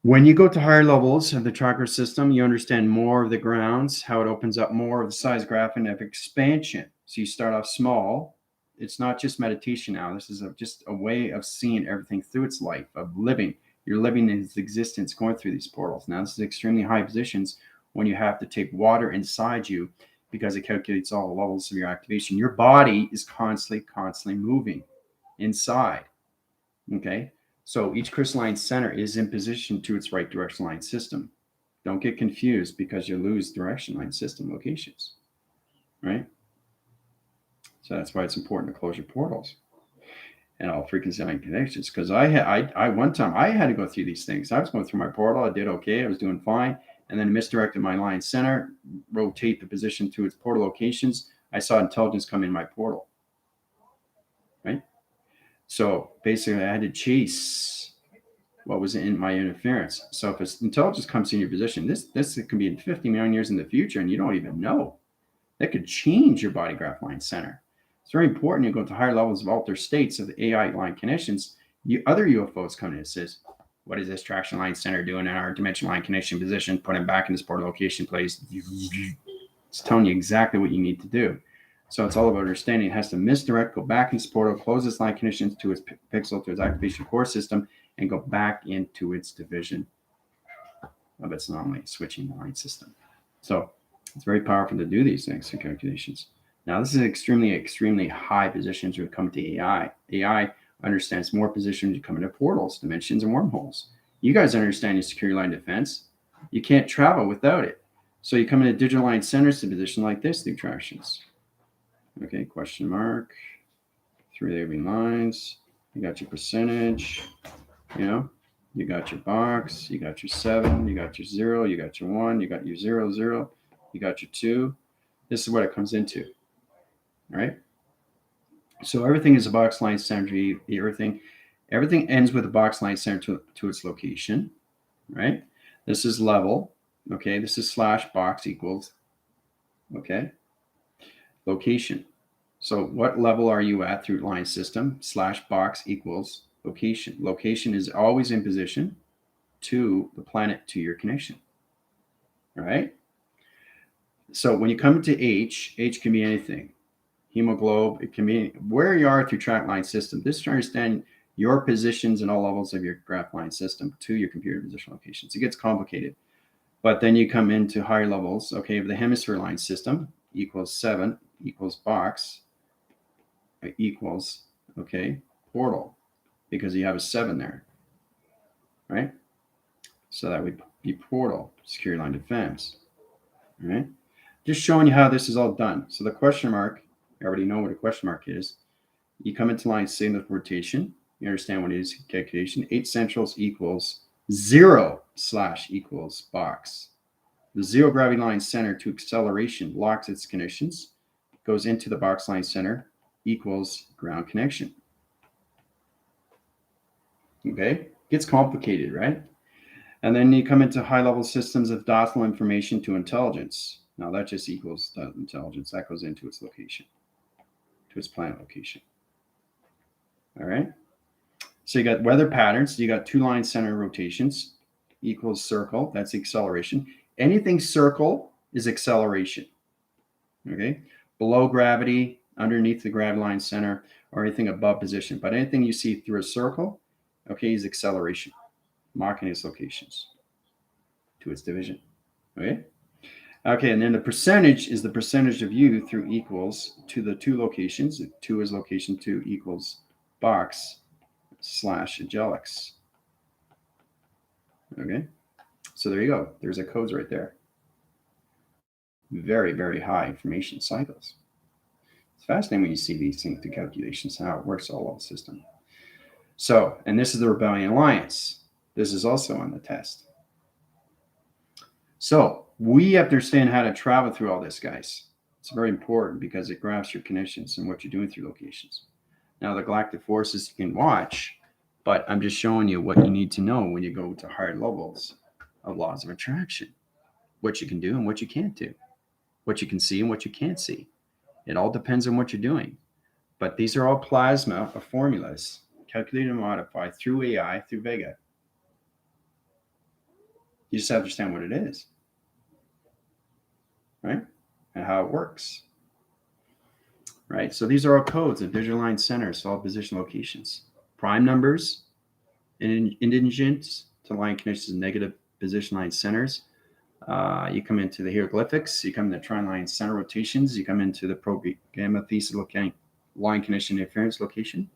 [SPEAKER 1] when you go to higher levels of the chakra system, you understand more of the grounds, how it opens up more of the size graph and of expansion. So you start off small. It's not just meditation now. This is just a way of seeing everything through its life, of living. You're living in its existence going through these portals. Now, this is extremely high positions when you have to take water inside you because it calculates all the levels of your activation. Your body is constantly moving inside. Okay? So each crystalline center is in position to its right direction line system. Don't get confused because you lose direction line system locations, right? So that's why it's important to close your portals and all frequency line connections. Because I one time I had to go through these things. I was going through my portal. I did okay. I was doing fine. And then misdirected my line center, rotate the position to its portal locations. I saw intelligence come in my portal, right? So basically, I had to chase what was in my interference. So if intelligence comes in your position, this can be in 50 million years in the future, and you don't even know. That could change your body graph line center. It's very important you go to higher levels of altered states of the AI line conditions. Other UFOs come in and says, what is this traction line center doing in our dimension line connection position? Put it back in this portal location place. It's telling you exactly what you need to do. So it's all about understanding. It has to misdirect, go back in this portal, close its line conditions to its pixel, to its activation core system, and go back into its division of its anomaly switching line system. So it's very powerful to do these things and calculations. Now, this is extremely, extremely high positions when it comes to AI. AI understands more positions you come into portals, dimensions, and wormholes. You guys understand your security line defense. You can't travel without it. So you come into digital line centers to position like this through tractions. Okay, question mark. 3 leaving lines. You got your percentage. You got your box. You got your 7. You got your 0. You got your 1. You got your 0, 0. You got your 2. This is what it comes into. All right. So everything is a box line center. Everything ends with a box line center to its location. Right. This is level. Okay. This is slash box equals. Okay. Location. So what level are you at through line system? Slash box equals location. Location is always in position to the planet to your connection. All right. So when you come to H can be anything. Hemoglobin, it can be where you are through track line system. This is to understand your positions and all levels of your graph line system to your computer position locations. It gets complicated. But then you come into higher levels. Okay, the hemisphere line system equals 7 equals box equals, okay, portal, because you have a 7 there, right? So that would be portal, security line defense, all right? Just showing you how this is all done. So the question mark, you already know what a question mark is. You come into line signal rotation. You understand what it is, calculation. 8 centrals equals 0 slash equals box. The 0 gravity line center to acceleration locks its conditions, goes into the box line center, equals ground connection. Okay, gets complicated, right? And then you come into high level systems of docile information to intelligence. Now that just equals intelligence. That goes into its location, to its planet location. All right. So you got weather patterns. You got 2 line center rotations equals circle. That's acceleration. Anything circle is acceleration. Okay. Below gravity, underneath the gravity line center, or anything above position. But anything you see through a circle, okay, is acceleration, marking its locations to its division. Okay. Okay, and then the percentage is the percentage of you through equals to the 2 locations. 2 is location 2 equals box slash Agelix. Okay, so there you go. There's a codes right there. Very, very high information cycles. It's fascinating when you see these things, the calculations, how it works all over the system. So, and this is the Rebellion Alliance. This is also on the test. So we have to understand how to travel through all this, guys. It's very important because it graphs your connections and what you're doing through locations. Now, the galactic forces you can watch, but I'm just showing you what you need to know when you go to higher levels of laws of attraction, what you can do and what you can't do, what you can see and what you can't see. It all depends on what you're doing. But these are all plasma of formulas, calculated and modified through AI, through Vega. You just have to understand what it is, right? And how it works, right? So these are all codes of digital line centers, all position locations. Prime numbers, indigents to line connections, negative position line centers. You come into the hieroglyphics, you come into trine line center rotations, you come into the pro gamma theta line connection interference location.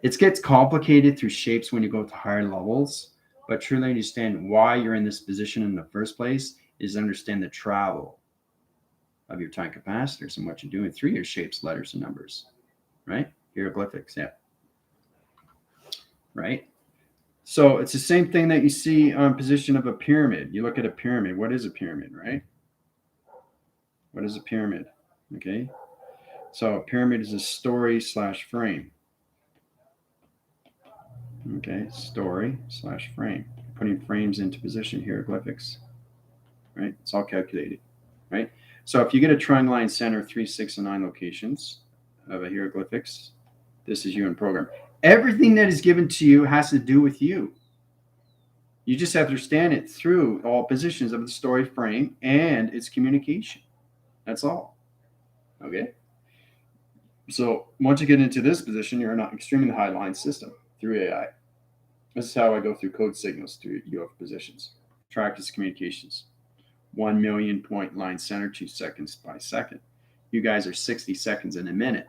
[SPEAKER 1] It gets complicated through shapes when you go to higher levels, but truly understand why you're in this position in the first place is understand the travel of your time capacitors and what you're doing through your shapes, letters, and numbers, right? Hieroglyphics, yeah. Right? So it's the same thing that you see on position of a pyramid. You look at a pyramid. What is a pyramid, right? What is a pyramid? Okay. So a pyramid is a story slash frame. Okay, story / frame. Putting frames into position, hieroglyphics. Right? It's all calculated. Right? So if you get a trunk line center 3, 6, and 9 locations of a hieroglyphics, this is you in program. Everything that is given to you has to do with you. You just have to understand it through all positions of the story frame and its communication. That's all. Okay? So once you get into this position, you're in an extremely high line system through AI. This is how I go through code signals through UF positions. Track its communications. 1 million point line center, 2 seconds by second. You guys are 60 seconds in a minute.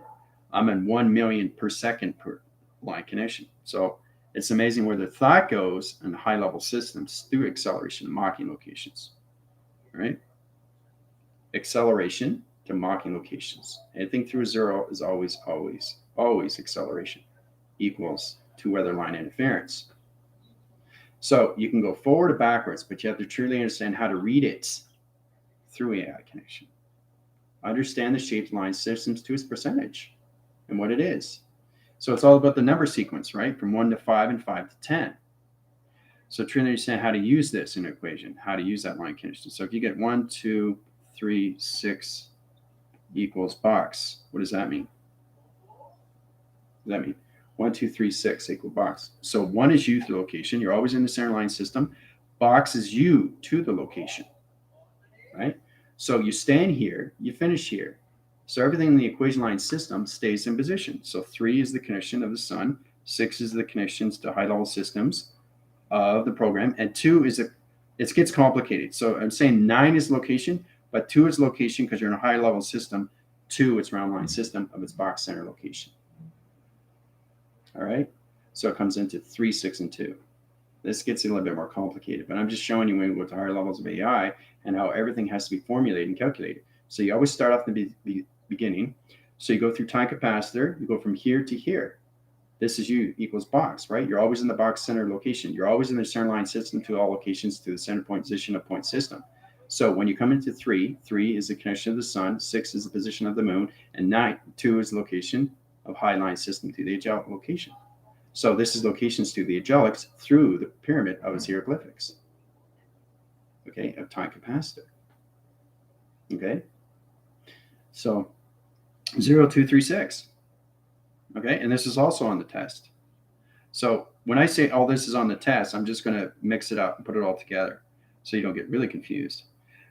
[SPEAKER 1] I'm in 1 million per second per line connection. So it's amazing where the thought goes in high level systems through acceleration and mocking locations. Right? Acceleration to mocking locations. Anything through a zero is always acceleration equals to weather line interference. So you can go forward or backwards, but you have to truly understand how to read it through AI connection. Understand the shaped line systems to its percentage and what it is. So it's all about the number sequence, right? From 1 to 5 and 5 to 10. So truly understand how to use this in an equation, how to use that line connection. So if you get 1, 2, 3, 6 equals box, what does that mean? What does that mean? 1, 2, 3, 6 equal box. So 1 is you to the location. You're always in the center line system. Box is you to the location, right? So you stand here, you finish here. So everything in the equation line system stays in position. So 3 is the connection of the sun. 6 is the connections to high level systems of the program. And 2 is it gets complicated. So I'm saying 9 is location, but 2 is location because you're in a high level system. 2, it's round line system of its box center location. All right. So it comes into 3, 6, and 2. This gets a little bit more complicated, but I'm just showing you when we go to higher levels of AI and how everything has to be formulated and calculated. So you always start off in the beginning. So you go through time capacitor, you go from here to here. This is you equals box, right? You're always in the box center location. You're always in the center line system to all locations to the center point position of point system. So when you come into 3, 3 is the connection of the sun, 6 is the position of the moon, and 9, 2 is the location of high line system to the angelic location. So this is locations to the angelics through the pyramid of its hieroglyphics. Okay, of time capacitor. Okay, so 0, 2, 3, 6. Okay, and this is also on the test. So when I say all this is on the test, I'm just going to mix it up and put it all together so you don't get really confused.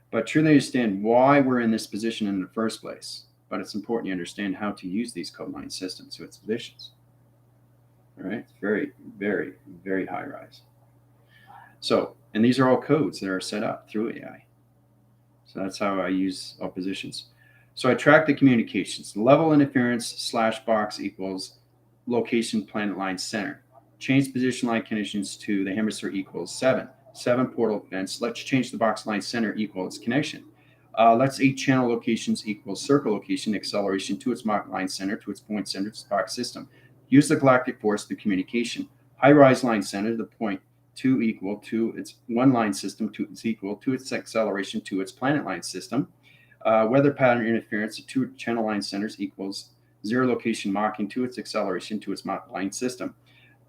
[SPEAKER 1] But truly understand why we're in this position in the first place. But it's important you understand how to use these code line systems to its positions. All right, it's very, very, very high rise. So, and these are all codes that are set up through AI. So that's how I use all positions. So I track the communications. Level interference / box equals location planet line center. Change position line conditions to the hemisphere equals 7. 7 portal events. Let's change the box line center equals connection. Let's 8 channel locations equals circle location acceleration to its Mach line center to its point center to its box system. Use the galactic force through communication. High rise line center the point 2 equal to its one line system to its equal to its acceleration to its planet line system. Weather pattern interference to 2 channel line centers equals 0 location Maching to its acceleration to its Mach line system.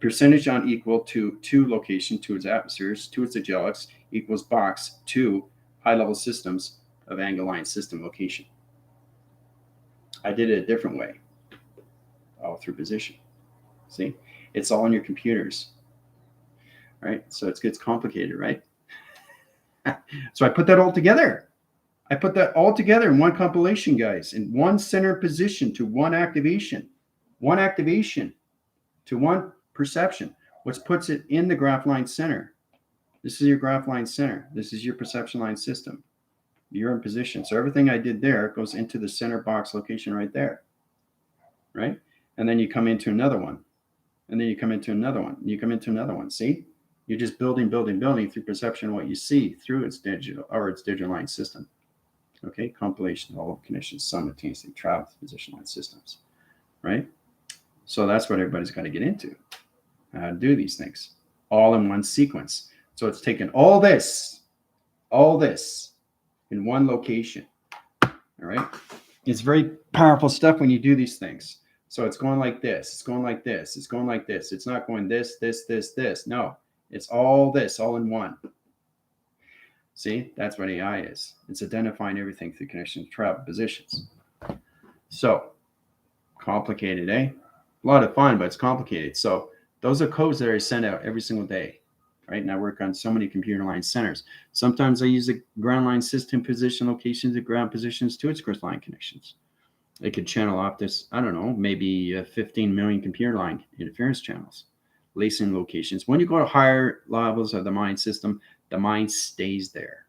[SPEAKER 1] Percentage on equal to 2 location to its atmospheres to its angelics equals box 2 high level systems of angle line system location. I did it a different way, all through position. See, it's all on your computers, right? So it gets complicated, right? So I put that all together. I put that all together in one compilation, guys, in one center position to one activation to one perception, which puts it in the graph line center. This is your graph line center. This is your perception line system. You're in position. So everything I did there goes into the center box location right there, right? And then you come into another one. And then you come into another one. And you come into another one. See? You're just building through perception of what you see through its digital line system. Okay, compilation of all conditions simultaneously travel to position line systems, right? So that's what everybody's got to get into, how to do these things, all in one sequence. So it's taken all this in one location, all right? It's very powerful stuff when you do these things. So it's going like this. It's going like this. It's going like this. It's not going this, this, this, this. No, it's all this, all in one. See, that's what AI is. It's identifying everything through connection to travel positions. So complicated, eh? A lot of fun, but it's complicated. So those are codes that I send out every single day, right? And I work on so many computer line centers. Sometimes I use the ground line system position locations, the ground positions to its crystalline connections. It could channel off this, I don't know, maybe 15 million computer line interference channels, lacing locations. When you go to higher levels of the mind system, the mind stays there.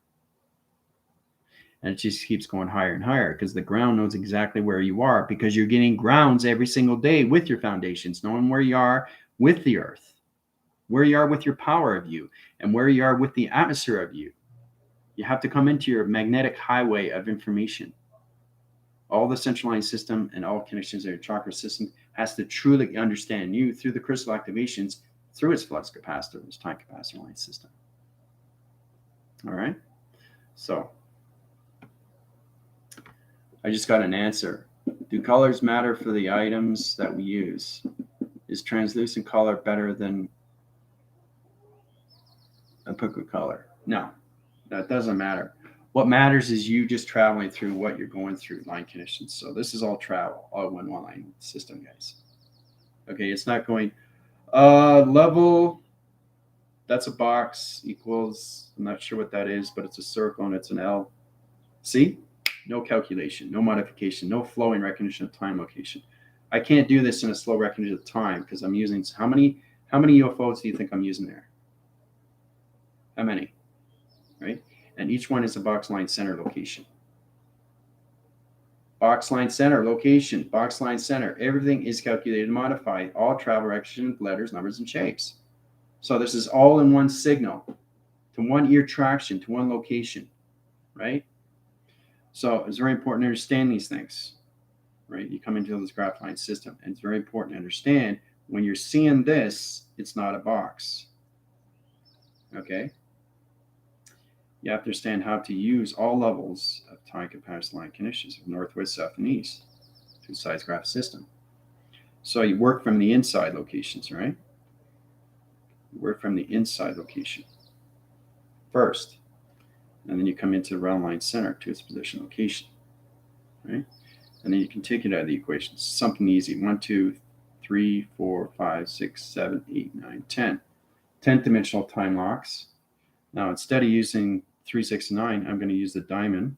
[SPEAKER 1] And it just keeps going higher and higher because the ground knows exactly where you are because you're getting grounds every single day with your foundations, knowing where you are with the earth, where you are with your power of you, and where you are with the atmosphere of you. You have to come into your magnetic highway of information. All the central line system and all connections of your chakra system has to truly understand you through the crystal activations, through its flux capacitor, its time capacitor line system. All right. So I just got an answer. Do colors matter for the items that we use? Is translucent color better than a puka color? No, that doesn't matter. What matters is you just traveling through what you're going through, line conditions. So this is all travel, all one line system, guys. Okay, it's not going level. That's a box equals, I'm not sure what that is, but it's a circle and it's an L. See? No calculation, no modification, no flowing recognition of time location. I can't do this in a slow recognition of time because I'm using how many UFOs do you think I'm using there? How many? Right? And each one is a box line center location. Box line center location, box line center. Everything is calculated and modified. All travel recognition, letters, numbers, and shapes. So this is all in one signal, to one ear traction, to one location, right? So it's very important to understand these things, right? You come into this graph line system, and it's very important to understand when you're seeing this, it's not a box, okay? You have to understand how to use all levels of time capacity line connections of north, west, south, and east to a size graph system. So you work from the inside locations, right? You work from the inside location first, and then you come into the round line center to its position location, right? And then you can take it out of the equation. Something easy. 1, 2, 3, 4, 5, 6, 7, 8, 9, 10. 10th dimensional time locks. Now, instead of using 3, 6, 9, I'm going to use the diamond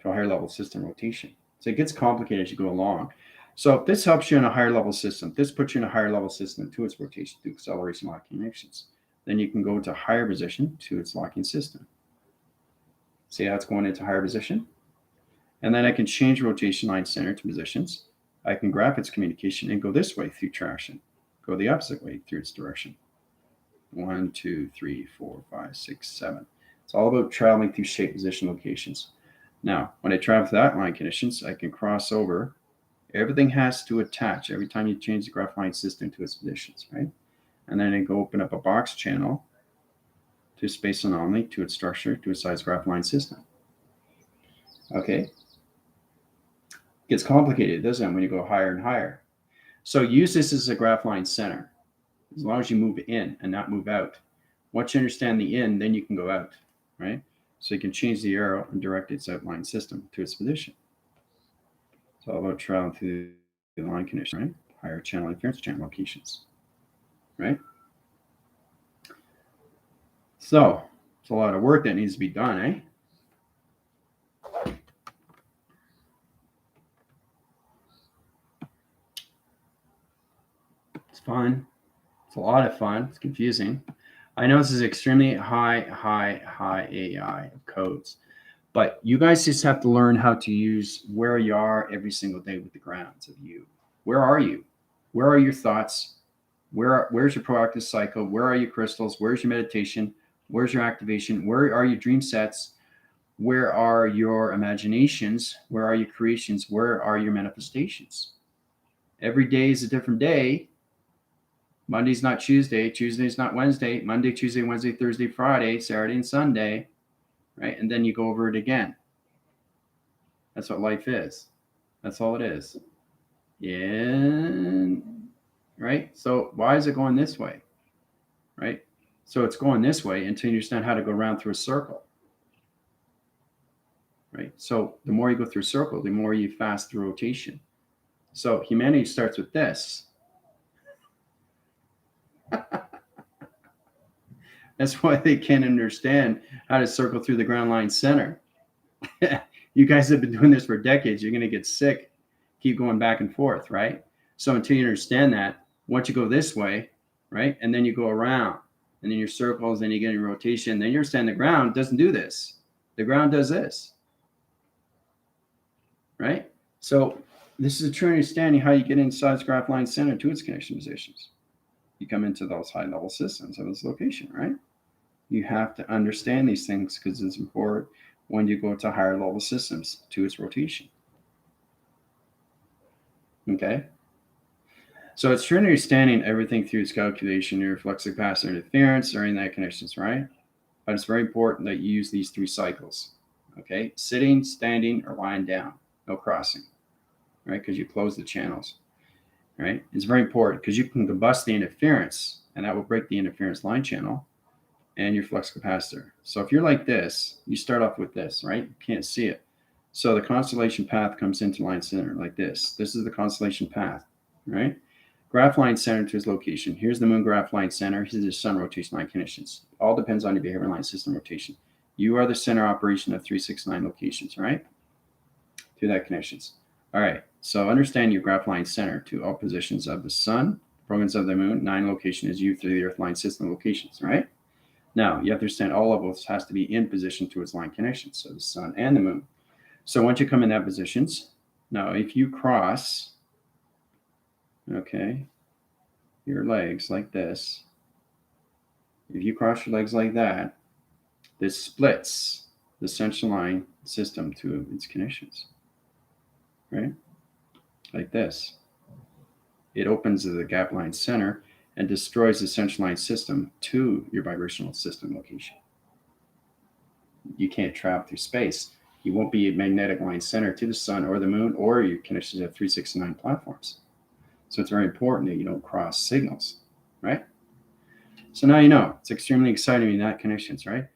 [SPEAKER 1] to a higher level system rotation. So it gets complicated as you go along. So this helps you in a higher level system. This puts you in a higher level system to its rotation through acceleration locking connections. Then you can go to higher position to its locking system. See how it's going into higher position? And then I can change rotation line center to positions. I can graph its communication and go this way through traction. Go the opposite way through its direction. 1, 2, 3, 4, 5, 6, 7. It's all about traveling through shape, position, locations. Now, when I travel through that line conditions, I can cross over. Everything has to attach every time you change the graph line system to its positions, right? And then I go open up a box channel to space anomaly, to its structure, to its size graph line system. Okay. It gets complicated, doesn't it, when you go higher and higher? So use this as a graph line center. As long as you move in and not move out. Once you understand the in, then you can go out, right? So you can change the arrow and direct its outline system to its position. It's all about traveling through the line condition, right? Higher channel interference channel locations, right? So it's a lot of work that needs to be done, eh? It's fun. It's a lot of fun. It's confusing. I know this is extremely high AI codes, but you guys just have to learn how to use where you are every single day with the grounds of you. Where are you? Where are your thoughts? Where's your proactive cycle? Where are your crystals? Where's your meditation? Where's your activation? Where are your dream sets? Where are your imaginations? Where are your creations? Where are your manifestations? Every day is a different day. Monday's not Tuesday. Tuesday's not Wednesday. Monday, Tuesday, Wednesday, Thursday, Friday, Saturday, and Sunday, right? And then you go over it again. That's what life is. That's all it is. in, right? So why is it going this way, right? So it's going this way until you understand how to go around through a circle, right? So the more you go through a circle, the more you fast through rotation. So humanity starts with this. That's why they can't understand how to circle through the ground line center. You guys have been doing this for decades. You're going to get sick. Keep going back and forth, right? So until you understand that, once you go this way, right, and then you go around, and then your circles, then you get in rotation, then you understand the ground doesn't do this. The ground does this, right? So this is a true understanding how you get inside its graph line center to its connection positions. You come into those high level systems of this location, right? You have to understand these things because it's important when you go to higher level systems to its rotation. Okay? So it's true understanding everything through its calculation, your flux capacitor interference, or any that connections, right? But it's very important that you use these 3 cycles. Okay? Sitting, standing, or lying down. No crossing. Right? Because you close the channels. Right? It's very important because you can combust the interference, and that will break the interference line channel and your flux capacitor. So if you're like this, you start off with this, right? You can't see it. So the constellation path comes into line center like this. This is the constellation path, right? Graph line center to its location. Here's the moon graph line center. Here's the sun rotation line connections. All depends on your behavior line system rotation. You are the center operation of 369 locations, right? To that connections. All right. So understand your graph line center to all positions of the sun, programs of the moon. 9 location is you through the earth line system locations, right? Now, you have to understand all levels has to be in position to its line connections, so the sun and the moon. So once you come in that positions, now if you cross, okay, your legs like this, if you cross your legs like that, this splits the central line system to its connections, right? Like this. It opens the gap line center and destroys the central line system to your vibrational system location. You can't travel through space. You won't be a magnetic line center to the sun or the moon or your connections at 369 platforms. So it's very important that you don't cross signals, right? So now you know. It's extremely exciting in that connections, right?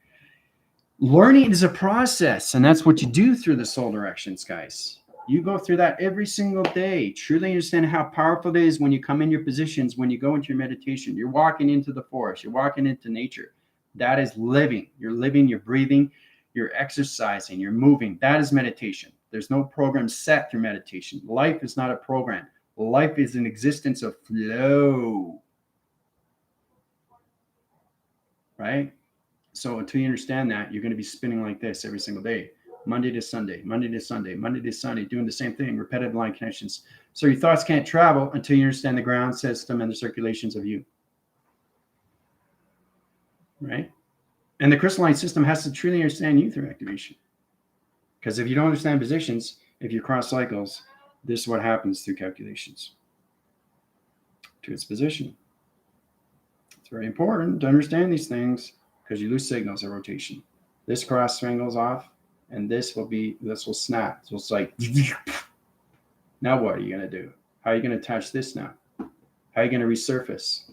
[SPEAKER 1] Learning is a process, and that's what you do through the soul directions, guys. You go through that every single day. Truly understand how powerful it is when you come in your positions, when you go into your meditation. You're walking into the forest. You're walking into nature. That is living. You're living, you're breathing, you're exercising, you're moving. That is meditation. There's no program set through meditation. Life is not a program. Life is an existence of flow. Right? So until you understand that, you're going to be spinning like this every single day. Monday to Sunday, Monday to Sunday, Monday to Sunday, doing the same thing, repetitive line connections. So your thoughts can't travel until you understand the ground system and the circulations of you. Right? And the crystalline system has to truly understand you through activation. Because if you don't understand positions, if you cross cycles, this is what happens through calculations to its position. It's very important to understand these things because you lose signals at rotation. This cross string goes off, and this will snap. So it's like, now what are you going to do? How are you going to attach this now? How are you going to resurface?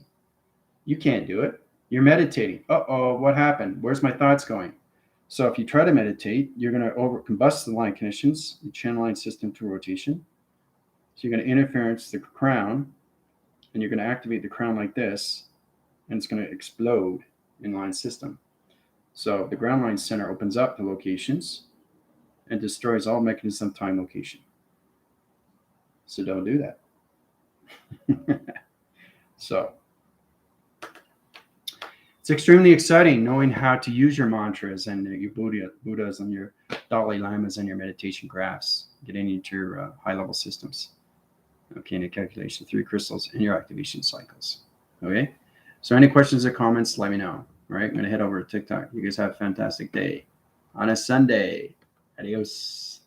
[SPEAKER 1] You can't do it. You're meditating. Uh-oh, what happened? Where's my thoughts going? So if you try to meditate, you're going to combust the line conditions, the channel line system to rotation. So you're going to interference the crown, and you're going to activate the crown like this, and it's going to explode in line system. So the ground line center opens up the locations and destroys all mechanism time location. So don't do that. So it's extremely exciting knowing how to use your mantras and your Buddhas and your Dalai Lamas and your meditation graphs, getting into your high-level systems. Okay, and your calculation through crystals and your activation cycles. Okay, so any questions or comments, let me know. All right, I'm going to head over to TikTok. You guys have a fantastic day on a Sunday. Adios.